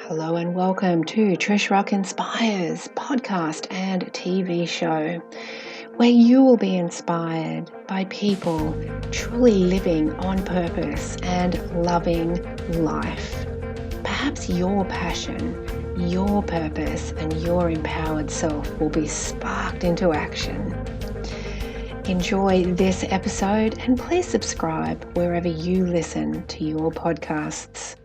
Hello and welcome to Trish Rock Inspires-Podcast and TV show, where you will be inspired by people truly living on purpose and loving life. Perhaps your passion, your purpose, and your empowered self will be sparked into action. Enjoy this episode and please subscribe wherever you listen to your podcasts.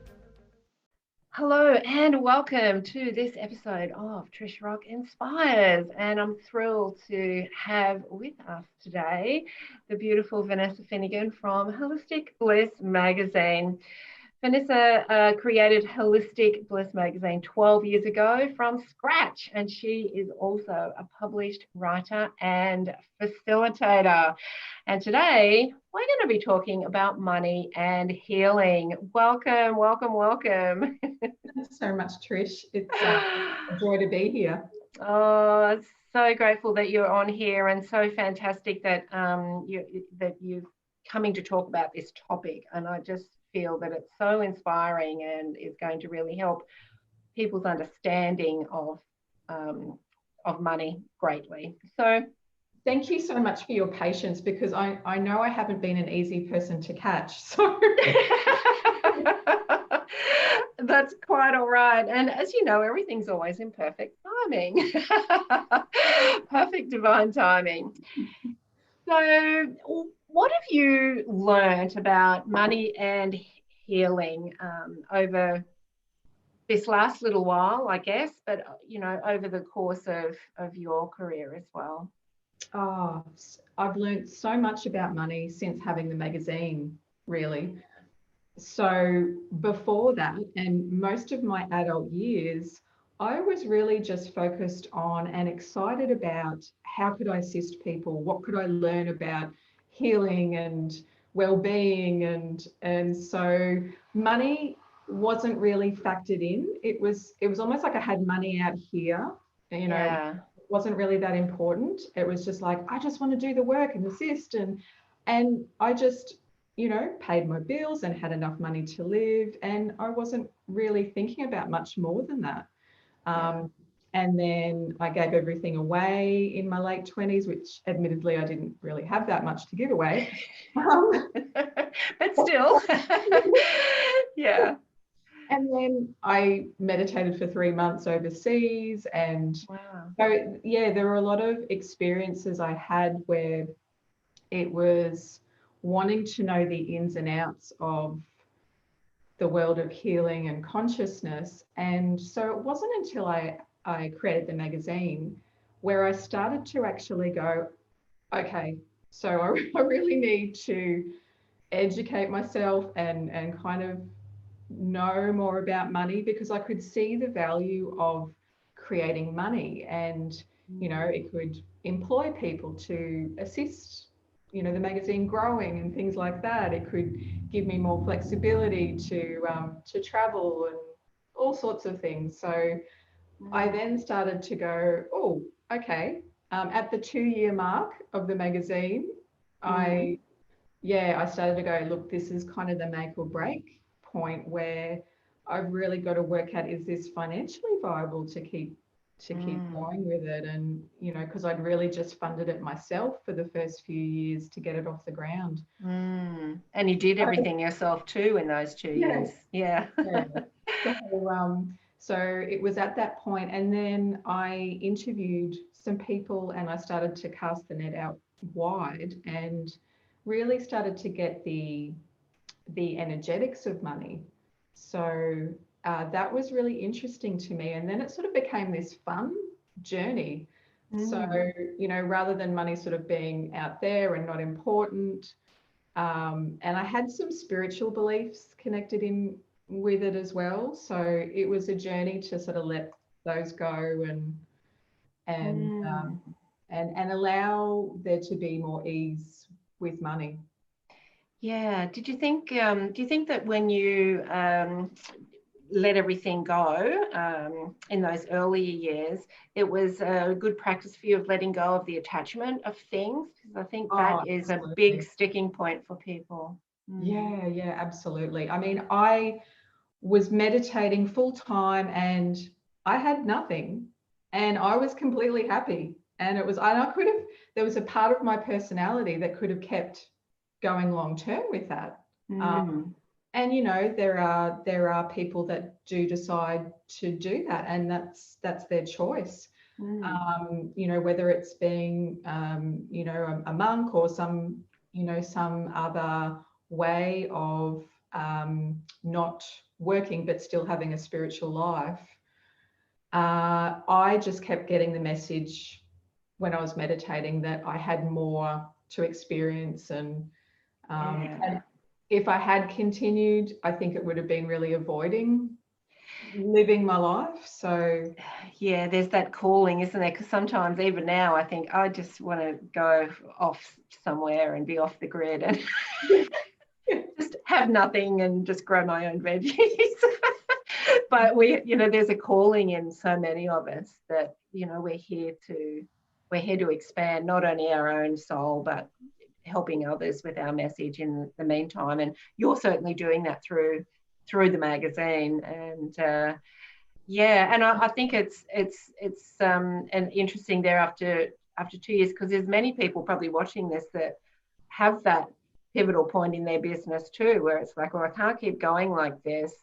Hello and welcome to this episode of Trish Rock Inspires, and I'm thrilled to have with us today the beautiful Vanessa Finnigan from Holistic Bliss Magazine. Vanessa created Holistic Bliss Magazine 12 years ago from scratch, and she is also a published writer and facilitator. And today we're going to be talking about money and healing. Welcome, welcome, welcome. Thanks so much, Trish. It's a joy to be here. Oh, so grateful that you're on here, and so fantastic that you're coming to talk about this topic. And I just feel that it's so inspiring and is going to really help people's understanding of money greatly. So thank you so much for your patience, because I know I haven't been an easy person to catch. So that's quite all right. And as you know, everything's always in perfect timing. Perfect divine timing. So what have you learned about money and healing over this last little while, I guess, but, over the course of your career as well? Oh, I've learned so much about money since having the magazine, really. So before that, and most of my adult years, I was really just focused on and excited about how could I assist people? What could I learn about healing and well-being? And so money wasn't really factored in. It was almost like I had money out here, Yeah. It wasn't really that important. It was just like, I just want to do the work and assist. And I just, paid my bills and had enough money to live. And I wasn't really thinking about much more than that. And then I gave everything away in my late 20s, which admittedly I didn't really have that much to give away. But still, yeah. And then I meditated for 3 months overseas. And so, yeah, there were a lot of experiences I had where it was wanting to know the ins and outs of the world of healing and consciousness. And so it wasn't until I created the magazine where I started to actually go, okay, so I really need to educate myself and kind of know more about money, because I could see the value of creating money, and it could employ people to assist the magazine growing and things like that. It could give me more flexibility to travel and all sorts of things. So I then started to go, oh, okay. At the 2-year mark of the magazine, I started to go, look, this is kind of the make or break point where I've really got to work out, is this financially viable to keep going with it? And because I'd really just funded it myself for the first few years to get it off the ground. And you did everything yourself too in those 2 years. Yeah. So it was at that point, and then I interviewed some people and I started to cast the net out wide and really started to get the energetics of money. So that was really interesting to me. And then it sort of became this fun journey. So, rather than money sort of being out there and not important, and I had some spiritual beliefs connected in with it as well. So it was a journey to sort of let those go and allow there to be more ease with money. Yeah. Do you think that when you let everything go in those earlier years, it was a good practice for you of letting go of the attachment of things? Because I think that is absolutely a big sticking point for people. Yeah, absolutely. I mean, I was meditating full time, and I had nothing, and I was completely happy. And there was a part of my personality that could have kept going long term with that. And there are people that do decide to do that, and that's their choice. Whether it's being a monk or some other way of not working but still having a spiritual life. I just kept getting the message when I was meditating that I had more to experience, and if I had continued, I think it would have been really avoiding living my life. So yeah, there's that calling, isn't there? Because sometimes, even now, I think I just want to go off somewhere and be off the grid and just have nothing and just grow my own veggies. But there's a calling in so many of us that we're here to expand not only our own soul but helping others with our message in the meantime. And you're certainly doing that through the magazine. And and I think it's and interesting there after 2 years, because there's many people probably watching this that have that pivotal point in their business too, where it's like, well, I can't keep going like this.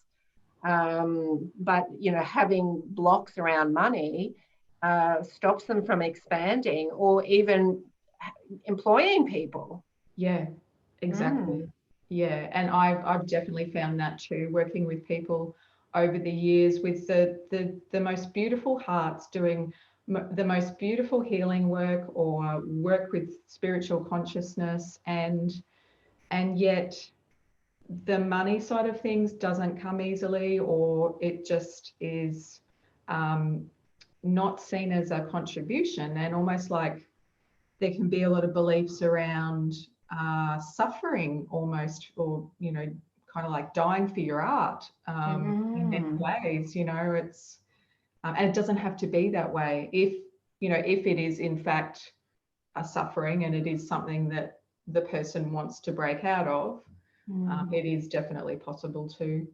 But having blocks around money stops them from expanding or even employing people. Yeah, exactly. Yeah, and I've definitely found that too, working with people over the years with the most beautiful hearts, doing the most beautiful healing work or work with spiritual consciousness, and yet the money side of things doesn't come easily, or it just is not seen as a contribution, and almost like there can be a lot of beliefs around suffering almost, or kind of like dying for your art in many ways. It's and it doesn't have to be that way if it is in fact a suffering and it is something that the person wants to break out of. It is definitely possible too.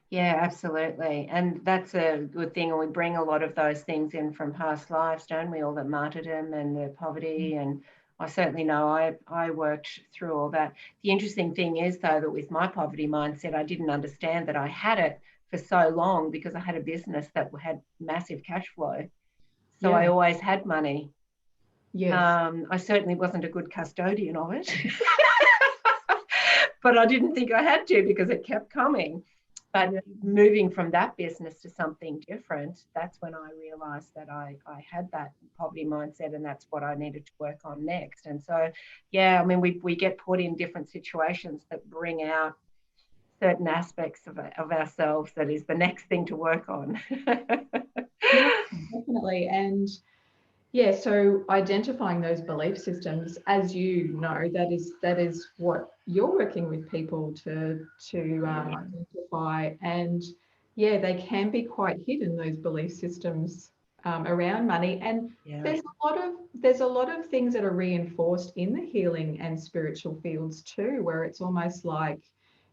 Yeah, absolutely. And that's a good thing. And we bring a lot of those things in from past lives, don't we? All the martyrdom and the poverty. And I certainly know I worked through all that. The interesting thing is, though, that with my poverty mindset, I didn't understand that I had it for so long because I had a business that had massive cash flow. So I always had money. Yes. I certainly wasn't a good custodian of it. But I didn't think I had to because it kept coming. But moving from that business to something different, that's when I realized that I had that poverty mindset, and that's what I needed to work on next. And so, I mean, we get put in different situations that bring out certain aspects of ourselves that is the next thing to work on. Definitely. And so identifying those belief systems, as you know, that is what you're working with people to identify. And they can be quite hidden, those belief systems around money. And there's a lot of things that are reinforced in the healing and spiritual fields too, where it's almost like,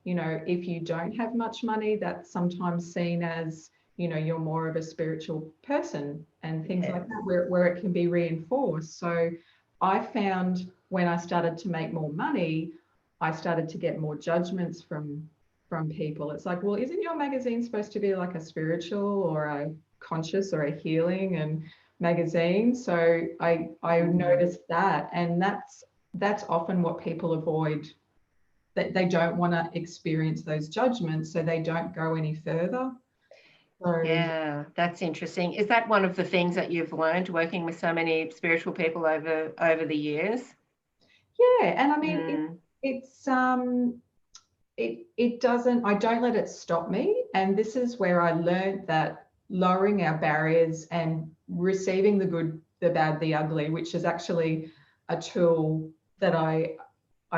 if you don't have much money, that's sometimes seen as you're more of a spiritual person and things like that, where it can be reinforced. So I found when I started to make more money, I started to get more judgments from people. It's like, well, isn't your magazine supposed to be like a spiritual or a conscious or a healing and magazine? So I noticed that, and that's often what people avoid. That they don't want to experience those judgments, so they don't go any further. Yeah, that's interesting. Is that one of the things that you've learned working with so many spiritual people over the years? Yeah, and I mean, it doesn't. I don't let it stop me, and this is where I learned that lowering our barriers and receiving the good, the bad, the ugly, which is actually a tool that I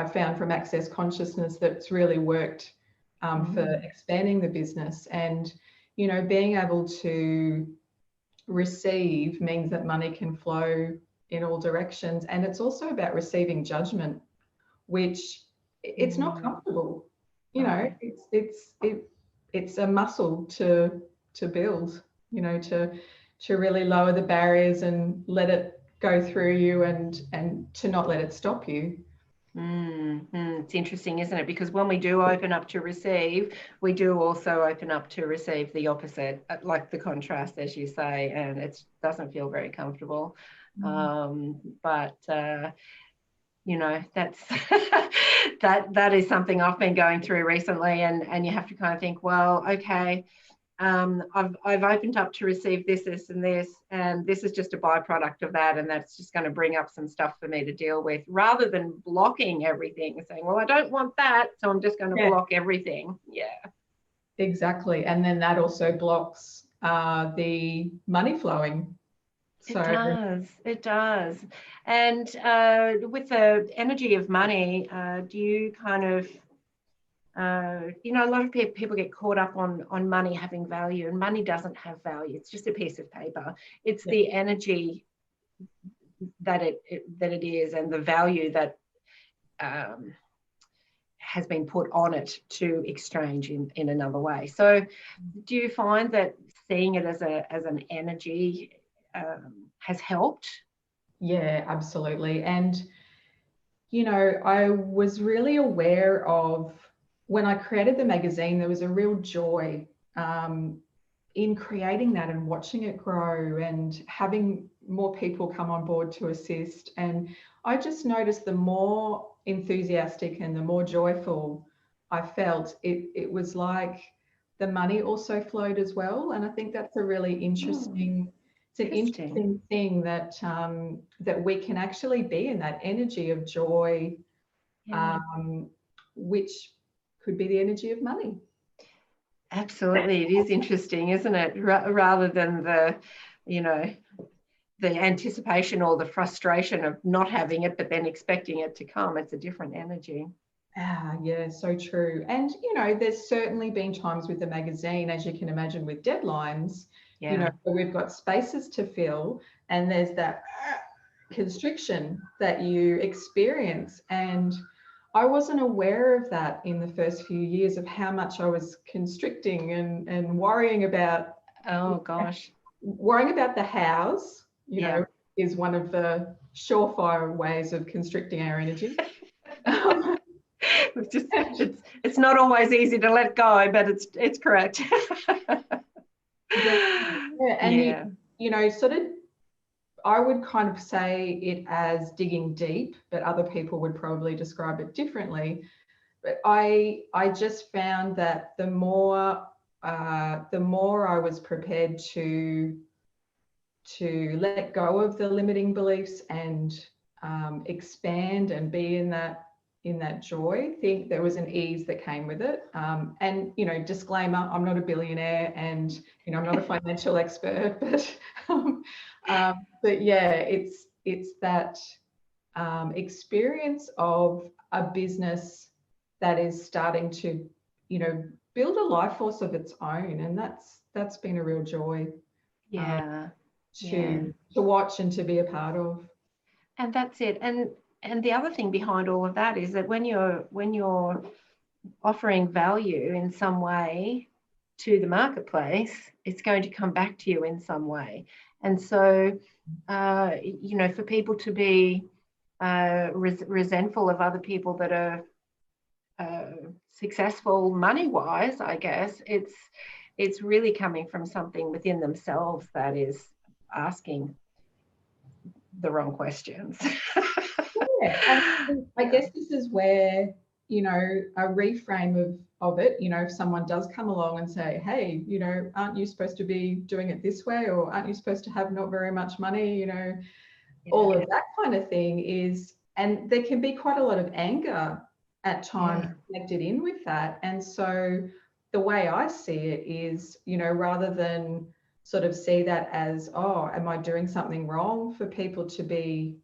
found from Access Consciousness that's really worked for expanding the business. And being able to receive means that money can flow in all directions. And it's also about receiving judgment, which it's not comfortable. you know, it's a muscle to build, you know, to really lower the barriers and let it go through you, and to not let it stop you. It's interesting, isn't it? Because when we do open up to receive, we do also open up to receive the opposite, like the contrast, as you say, and it doesn't feel very comfortable. But you know, that's that is something I've been going through recently, and you have to kind of think, well, okay, I've opened up to receive this, and this is just a byproduct of that, and that's just going to bring up some stuff for me to deal with, rather than blocking everything and saying, well, I don't want that, so I'm just going to block everything. Yeah, exactly. And then that also blocks the money flowing. It does. And with the energy of money, do you kind of you know, a lot of people get caught up on money having value, and money doesn't have value. It's just a piece of paper. It's the energy that it is, and the value that has been put on it to exchange in another way. So do you find that seeing it as an energy has helped? Yeah, absolutely. And you know, I was really aware of, when I created the magazine, there was a real joy in creating that and watching it grow and having more people come on board to assist. And I just noticed the more enthusiastic and the more joyful I felt, it was like the money also flowed as well. And I think that's a really interesting thing, that that we can actually be in that energy of joy, which could be the energy of money. Absolutely. It is interesting, isn't it? Rather than the, you know, the anticipation or the frustration of not having it, but then expecting it to come. It's a different energy. Yeah, so true. And, you know, there's certainly been times with the magazine, as you can imagine, with deadlines, you know, where we've got spaces to fill, and there's that constriction that you experience. And I wasn't aware of that in the first few years, of how much I was constricting and worrying about. Worrying about the hows, you know, is one of the surefire ways of constricting our energy. It's not always easy to let go, but it's correct. You know, sort of, I would kind of say it as digging deep, but other people would probably describe it differently. But I just found that the more I was prepared to let go of the limiting beliefs and expand and be in that joy, I think there was an ease that came with it. And, you know, disclaimer, I'm not a billionaire, and, you know, I'm not a financial expert, but yeah, it's that experience of a business that is starting to, you know, build a life force of its own. And that's been a real joy to watch and to be a part of. And that's it. And the other thing behind all of that is that when you're offering value in some way to the marketplace, it's going to come back to you in some way. And so, you know, for people to be resentful of other people that are successful money-wise, I guess, it's really coming from something within themselves that is asking the wrong questions. And I guess this is where, you know, a reframe of it, you know, if someone does come along and say, hey, you know, aren't you supposed to be doing it this way, or aren't you supposed to have not very much money, you know, all of that kind of thing is, and there can be quite a lot of anger at times connected in with that. And so the way I see it is, you know, rather than sort of see that as, oh, am I doing something wrong for people to be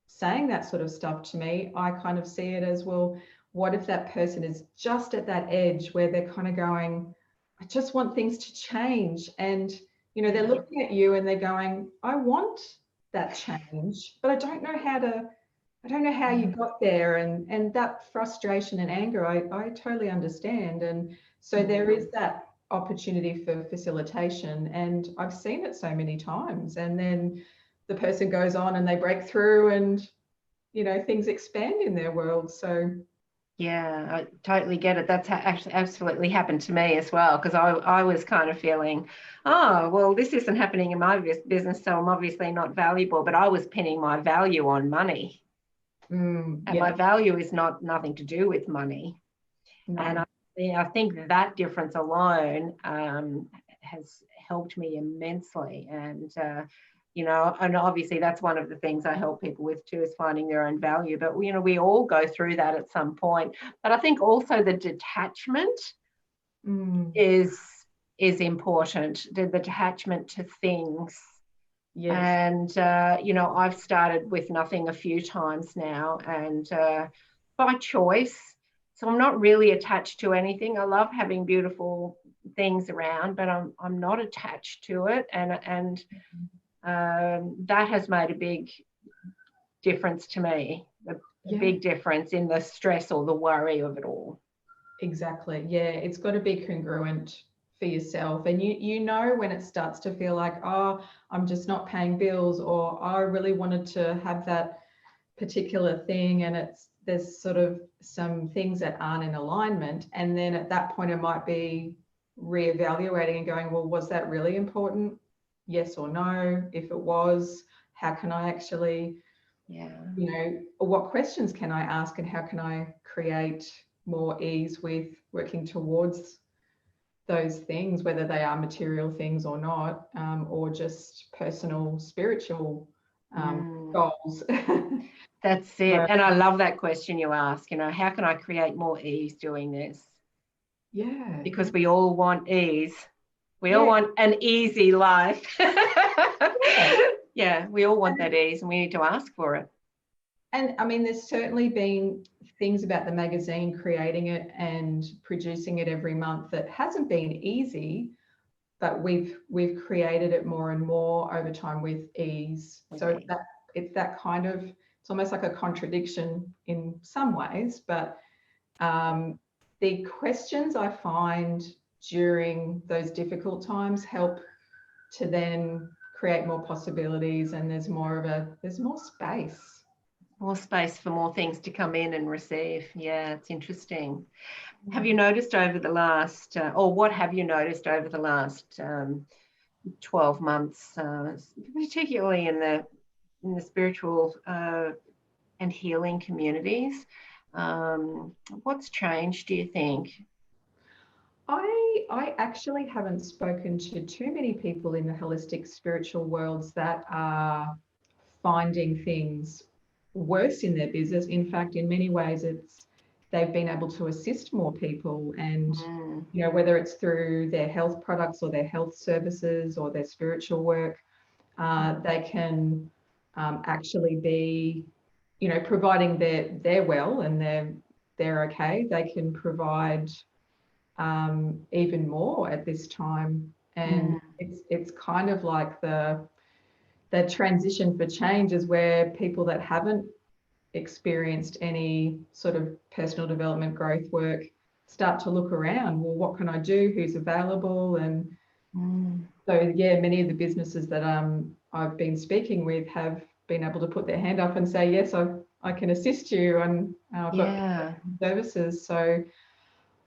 saying that sort of stuff to me, I kind of see it as, well, what if that person is just at that edge where they're kind of going, I just want things to change. And, you know, they're looking at you and they're going, I want that change, but I don't know I don't know how you got there, and that frustration and anger, I totally understand. And so there is that opportunity for facilitation, and I've seen it so many times. And then the person goes on and they break through, and things expand in their world. So yeah, I totally get it. That's actually absolutely happened to me as well, because I was kind of feeling, oh, well, this isn't happening in my business, so I'm obviously not valuable. But I was pinning my value on money. And my value is nothing to do with money. No. And I think that difference alone has helped me immensely. And, and obviously that's one of the things I help people with too, is finding their own value. But, we all go through that at some point. But I think also the detachment is important, the detachment to things. Yes. And, I've started with nothing a few times now, and by choice. So I'm not really attached to anything. I love having beautiful things around, but I'm not attached to it. And that has made a big difference to me, a big difference in the stress or the worry of it all. Exactly. Yeah, it's got to be congruent for yourself, and you know when it starts to feel like, oh, I'm just not paying bills, or I really wanted to have that particular thing, and there's sort of some things that aren't in alignment, and then at that point it might be reevaluating and going, well, was that really important? Yes or no? If it was, how can I actually, what questions can I ask, and how can I create more ease with working towards those things, whether they are material things or not, or just personal, spiritual goals. That's it. And I love that question you ask, how can I create more ease doing this? Yeah. Because we all want ease. We all want an easy life. Yeah, we all want that ease, and we need to ask for it. And I mean, there's certainly been things about the magazine, creating it and producing it every month, that hasn't been easy, but we've created it more and more over time with ease. Okay. So it's that kind of, it's almost like a contradiction in some ways, but the questions I find during those difficult times help to then create more possibilities, and there's more space. More space for more things to come in and receive. Yeah, it's interesting. Have you noticed over the last, or what have you noticed over the last 12 months, particularly in the spiritual and healing communities? What's changed, do you think? I actually haven't spoken to too many people in the holistic spiritual worlds that are finding things worse in their business. In fact, in many ways, they've been able to assist more people, and whether it's through their health products or their health services or their spiritual work, they can actually be, providing they're well and they're okay. They can provide even more at this time, and it's kind of like the transition for change is where people that haven't experienced any sort of personal development growth work start to look around. Well, what can I do? Who's available? And so, many of the businesses that I've been speaking with have been able to put their hand up and say, yes, I can assist you, and I've got services. So,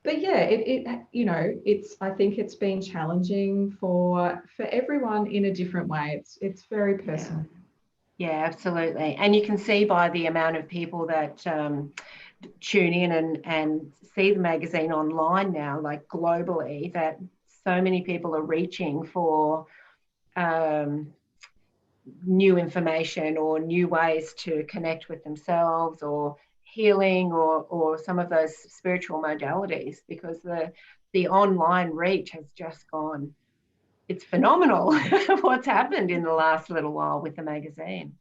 but I think it's been challenging for everyone in a different way. It's very personal. Yeah, absolutely. And you can see by the amount of people that tune in and see the magazine online now, like globally, that so many people are reaching for new information or new ways to connect with themselves, or healing, or some of those spiritual modalities, because the online reach has just gone. It's phenomenal what's happened in the last little while with the magazine.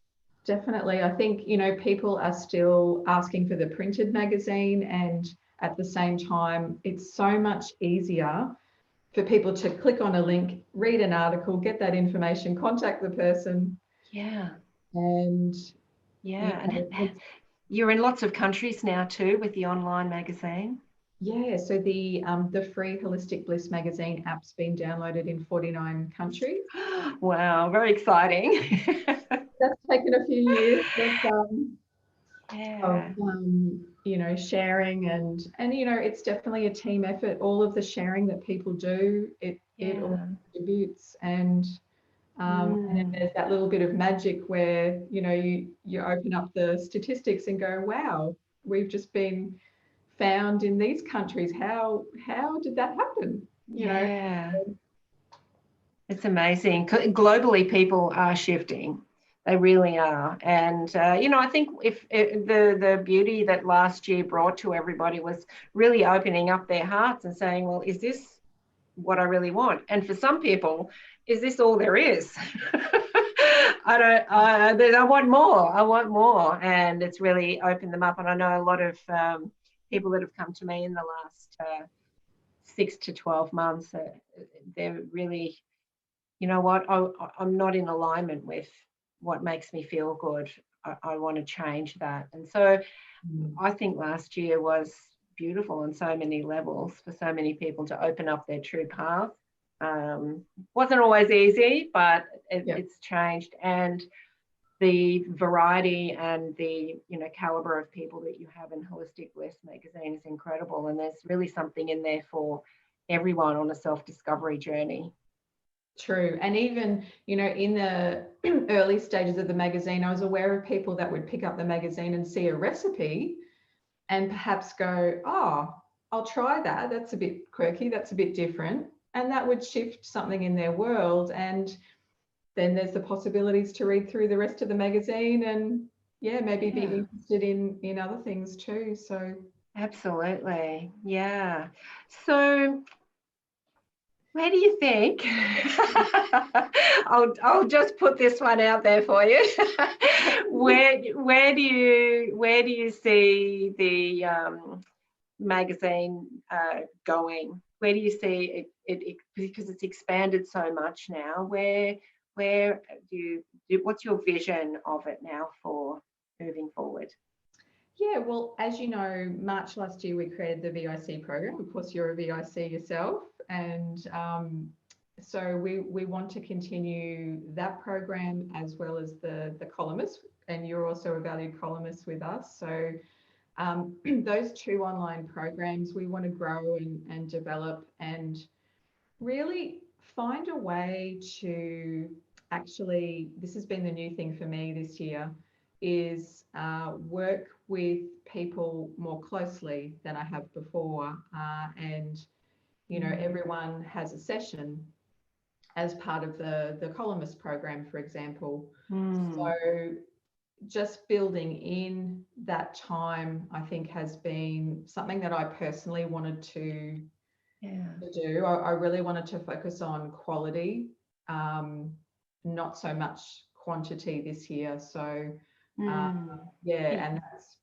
Definitely. I think, people are still asking for the printed magazine, and at the same time, it's so much easier for people to click on a link, read an article, get that information, contact the person. Yeah. And You're in lots of countries now too with the online magazine. Yeah, so the free Holistic Bliss Magazine app's been downloaded in 49 countries. Wow, very exciting. That's taken a few years, but Yeah. you know, sharing and you know, it's definitely a team effort. All of the sharing that people do, it all contributes, and then there's that little bit of magic where, you know, you open up the statistics and go, wow, we've just been found in these countries. How did that happen? You know? It's amazing. Globally, people are shifting. They really are. And, you know, I think if the beauty that last year brought to everybody was really opening up their hearts and saying, well, is this what I really want? And for some people, is this all there is? I want more. I want more. And it's really opened them up. And I know a lot of people that have come to me in the last 6 to 12 months, they're really, you know what, I'm not in alignment with what makes me feel good. I want to change that. And so I think last year was beautiful on so many levels for so many people to open up their true path. Wasn't always easy, but it's changed. And the variety and the, you know, caliber of people that you have in Holistic Bliss Magazine is incredible. And there's really something in there for everyone on a self-discovery journey. True. And even, you know, in the early stages of the magazine, I was aware of people that would pick up the magazine and see a recipe and perhaps go, oh, I'll try that. That's a bit quirky. That's a bit different. And that would shift something in their world. And then there's the possibilities to read through the rest of the magazine and maybe be interested in other things too. So absolutely. Yeah. So where do you think I'll just put this one out there for you. where do you see the magazine going? Where do you see it because it's expanded so much now? Where what's your vision of it now for moving forward? Yeah, well, as you know, March last year we created the VIC program. Of course, you're a VIC yourself, and so we want to continue that program as well as the columnist, and you're also a valued columnist with us. So those two online programs we want to grow and develop and really find a way to actually, this has been the new thing for me this year, is work with people more closely than I have before. And, you know, everyone has a session as part of the columnist program, for example. So just building in that time, I think, has been something that I personally wanted to do. I really wanted to focus on quality, not so much quantity this year. So and that's.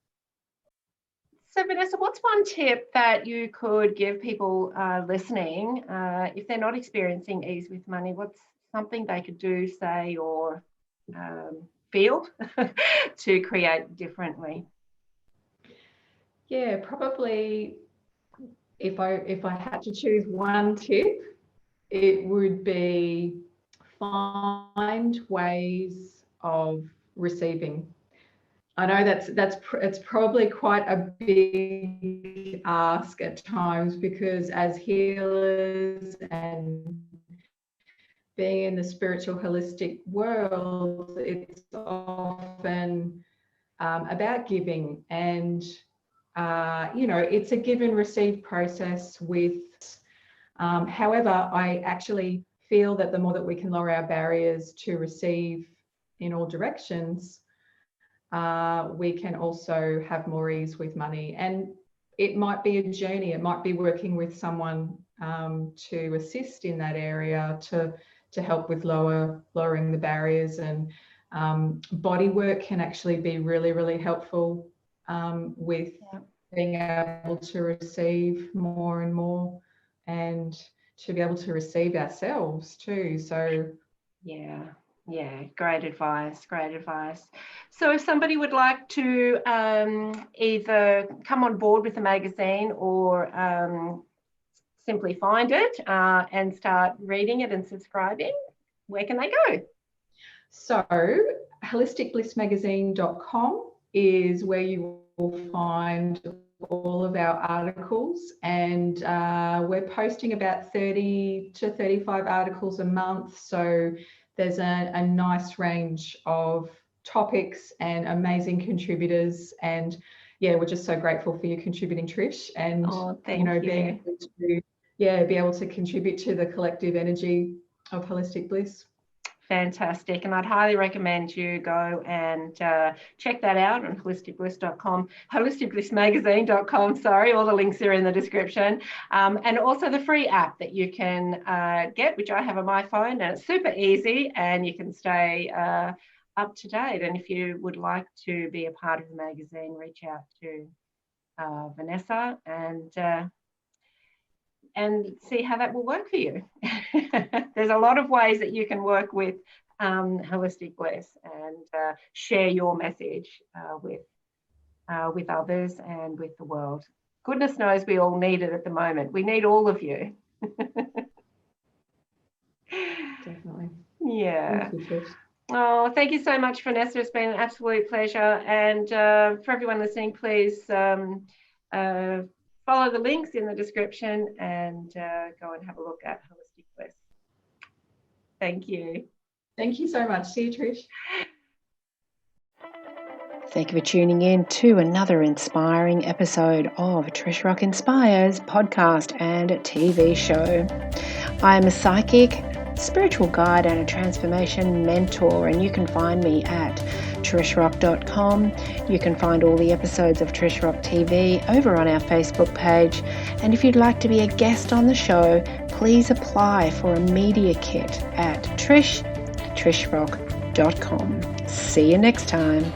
So Vanessa, what's one tip that you could give people listening if they're not experiencing ease with money? What's something they could do, say, or feel to create differently? Yeah, probably if I had to choose one tip, it would be find ways of receiving. I know it's probably quite a big ask at times, because as healers and being in the spiritual holistic world, it's often about giving, and you know, it's a give and receive process with however, I actually feel that the more that we can lower our barriers to receive in all directions, we can also have more ease with money. And it might be a journey. It might be working with someone to assist in that area, to help with lowering the barriers. And body work can actually be really, really helpful with being able to receive more and more, and to be able to receive ourselves too. So Yeah, great advice, great advice. So if somebody would like to either come on board with the magazine or simply find it and start reading it and subscribing, where can they go? So holisticblissmagazine.com is where you will find all of our articles, and we're posting about 30 to 35 articles a month. So there's a nice range of topics and amazing contributors. And yeah, we're just so grateful for you contributing, Trish, and being able to be able to contribute to the collective energy of Holistic Bliss. Fantastic. And I'd highly recommend you go and check that out on holisticbliss.com, holisticblissmagazine.com, sorry, all the links are in the description. And also the free app that you can get, which I have on my phone, and it's super easy and you can stay up to date. And if you would like to be a part of the magazine, reach out to Vanessa and see how that will work for you. There's a lot of ways that you can work with Holistic Bliss and share your message with others and with the world. Goodness knows we all need it at the moment. We need all of you. Definitely. Yeah. Thank you, Trish. Oh, thank you so much, Vanessa. It's been an absolute pleasure. And for everyone listening, please follow the links in the description and go and have a look at Holistic Bliss. Thank you. Thank you so much. See you, Trish. Thank you for tuning in to another inspiring episode of Trish Rock Inspires-Podcast and TV show. I am a psychic, spiritual guide and a transformation mentor, and you can find me at trishrock.com. You can find all the episodes of Trish Rock TV over on our Facebook page, and if you'd like to be a guest on the show, please apply for a media kit at trishrock.com. See you next time.